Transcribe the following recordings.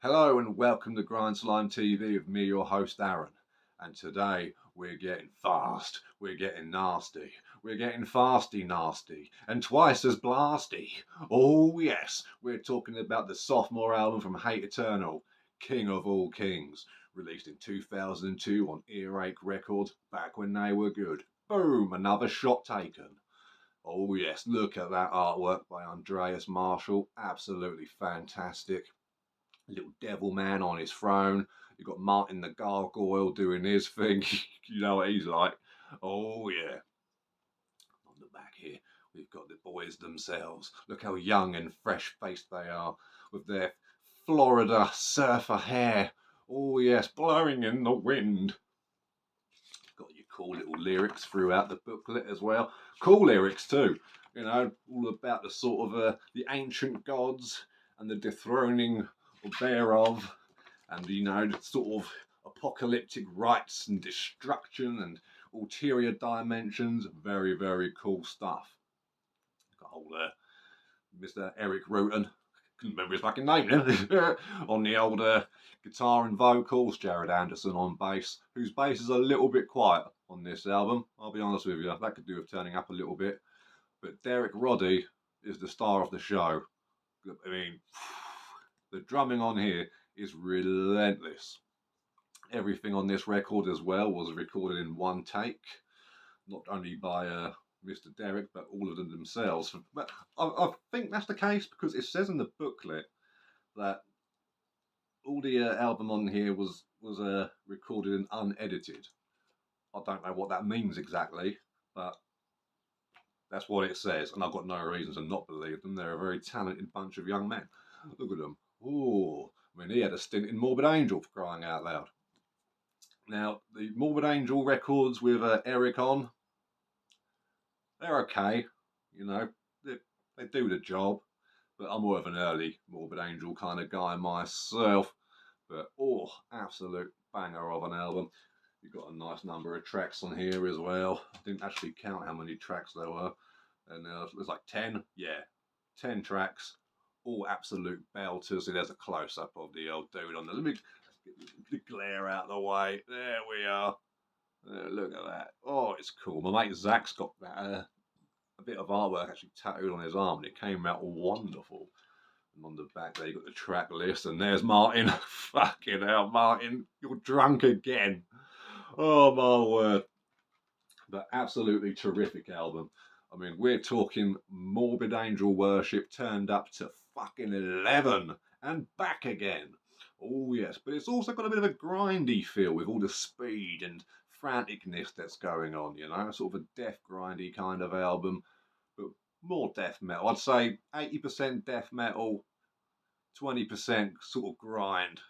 Hello and welcome to Grind Slime TV with me, your host Aaron. And today we're getting fast, we're getting nasty, we're getting fasty nasty, and twice as blasty. Oh yes, we're talking about the sophomore album from Hate Eternal, King of All Kings, released in 2002 on Earache Records, back when they were good. Boom, another shot taken. Oh yes, look at that artwork by Andreas Marshall, absolutely fantastic. Little devil man on his throne. You've got Martin the Gargoyle doing his thing. You know what he's like. Oh yeah. On the back here, we've got the boys themselves. Look how young and fresh-faced they are with their Florida surfer hair. Oh yes, blowing in the wind. Got your cool little lyrics throughout the booklet as well. Cool lyrics too. You know, all about the sort of the ancient gods and the dethroning thereof, and you know, the sort of apocalyptic rites and destruction and ulterior dimensions. Very, very cool stuff. Got old Mr. Eric Rutan, couldn't remember his fucking name now, on the old guitar and vocals. Jared Anderson on bass, whose bass is a little bit quiet on this album. I'll be honest with you, that could do with turning up a little bit. But Derek Roddy is the star of the show. I mean, the drumming on here is relentless. Everything on this record as well was recorded in one take, not only by Mr. Derek, but all of them themselves. But I think that's the case because it says in the booklet that all the album on here was recorded and unedited. I don't know what that means exactly, but that's what it says, and I've got no reason to not believe them. They're a very talented bunch of young men. Look at them. Oh, I mean, he had a stint in Morbid Angel, for crying out loud. Now, the Morbid Angel records with Eric on, they're okay. You know, they do the job, but I'm more of an early Morbid Angel kind of guy myself. But, oh, absolute banger of an album. You've got a nice number of tracks on here as well. I didn't actually count how many tracks there were. And it was like 10. Yeah, 10 tracks. All absolute belters. See, there's a close-up of the old dude on the... Let me get the glare out of the way. There we are. Look at that. Oh, it's cool. My mate Zach's got that, a bit of artwork actually tattooed on his arm, and it came out wonderful. And on the back there, you've got the track list, and there's Martin. Fucking hell, Martin, you're drunk again. Oh, my word. But absolutely terrific album. I mean, we're talking Morbid Angel worship turned up to fucking 11 and back again. Oh, yes. But it's also got a bit of a grindy feel with all the speed and franticness that's going on, you know? Sort of a death grindy kind of album, but more death metal. I'd say 80% death metal, 20% sort of grind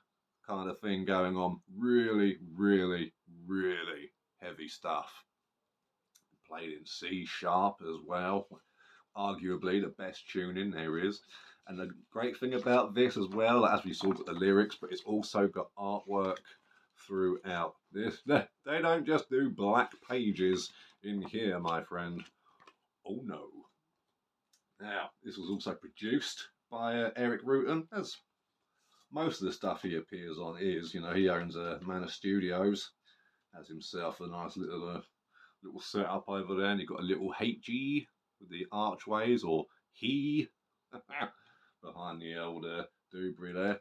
kind of thing going on. Really, really, really heavy stuff. Played in C sharp as well. Arguably the best tuning there is. And the great thing about this as well, as we saw with the lyrics, but it's also got artwork throughout this. They don't just do black pages in here, my friend. Oh no. Now, this was also produced by Eric Rutan, as most of the stuff he appears on is. You know, he owns Manor Studios, has himself a nice little setup over there, and you've got a little HG with the archways, or he, behind the old Dubry there.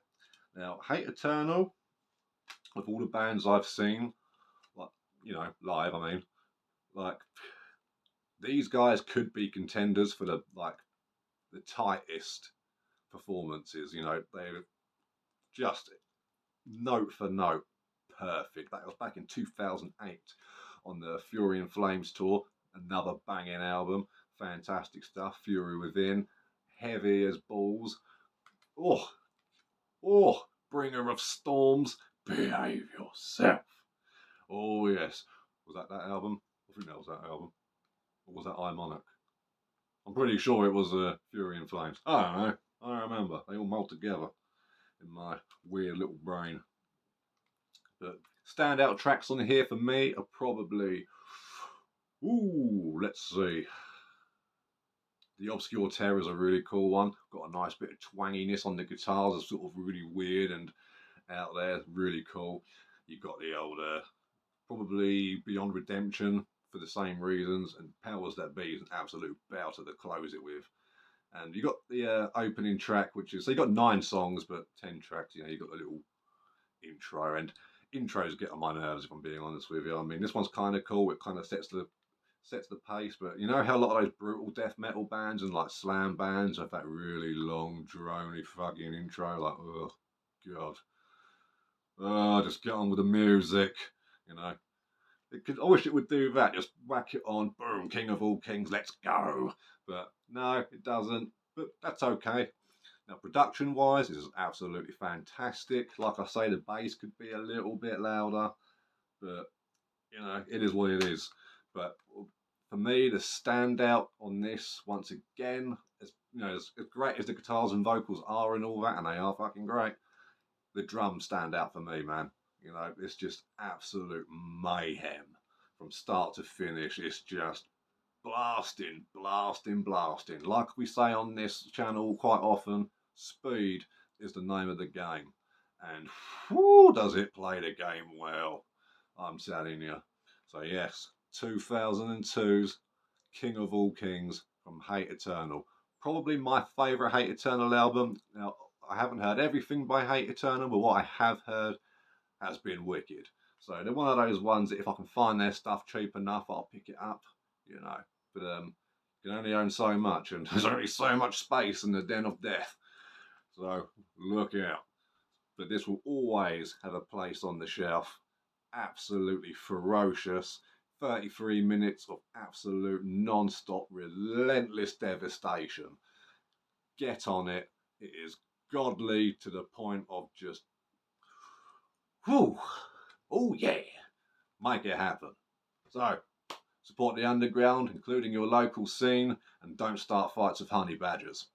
Now, Hate Eternal, of all the bands I've seen, like, you know, live, I mean, like, these guys could be contenders for the tightest performances. You know, they're just note for note perfect. That was back in 2008 on the Fury and Flames tour. Another banging album, fantastic stuff. Fury Within, heavy as balls. Oh, bringer of storms, behave yourself. Oh yes, was that album? I think that was that album. Or was that Imonic? I'm pretty sure it was Fury and Flames. I don't know. I don't remember. They all melt together in my weird little brain. But standout tracks on here for me are probably, let's see. The Obscure Terror is a really cool one. Got a nice bit of twanginess on the guitars. It's sort of really weird and out there. Really cool. You've got the old, probably Beyond Redemption for the same reasons, and Powers That Be is an absolute belter to close it with. And you got the opening track, which is, so you got 9 songs, but 10 tracks. You know, you got a little intro, and intros get on my nerves if I'm being honest with you. I mean, this one's kind of cool. It kind of sets the pace, but you know how a lot of those brutal death metal bands and like slam bands have that really long, drony fucking intro, like, oh god, oh, just get on with the music, you know. I wish it would do that. Just whack it on, boom, King of all kings, let's go. But no, it doesn't. But that's okay. Now, production-wise, it's absolutely fantastic. Like I say, the bass could be a little bit louder, but you know, it is what it is. But for me, the standout on this, once again, as you know, as great as the guitars and vocals are and all that, and they are fucking great, the drums stand out for me, man. You know, it's just absolute mayhem from start to finish. It's just blasting, blasting, blasting. Like we say on this channel quite often, speed is the name of the game. And whoo, does it play the game well, I'm telling you. So yes, 2002's King of All Kings from Hate Eternal. Probably my favourite Hate Eternal album. Now, I haven't heard everything by Hate Eternal, but what I have heard has been wicked. So they're one of those ones that if I can find their stuff cheap enough, I'll pick it up, you know. But you can only own so much, and there's only so much space in the den of death. So look out. But this will always have a place on the shelf. Absolutely ferocious. 33 minutes of absolute non-stop, relentless devastation. Get on it. It is godly to the point of just, whew, oh yeah, make it happen. So, support the underground, including your local scene, and don't start fights with honey badgers.